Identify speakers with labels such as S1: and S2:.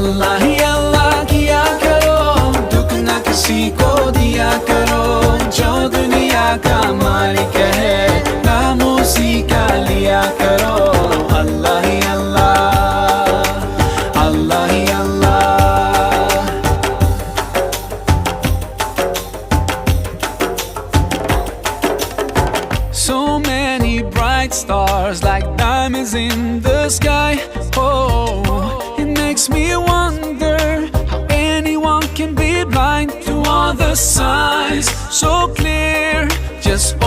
S1: अल्लाह ही अल्लाह किया करो, दुख न किसी को दिया करो, जो दुनिया का मालिक है नाम उसी का लिया करो। अल्लाह ही अल्लाह, अल्लाह ही अल्लाह। So many bright stars like diamonds in the sky. Oh, it makes me wonder how anyone can be blind to all the signs so clear. Just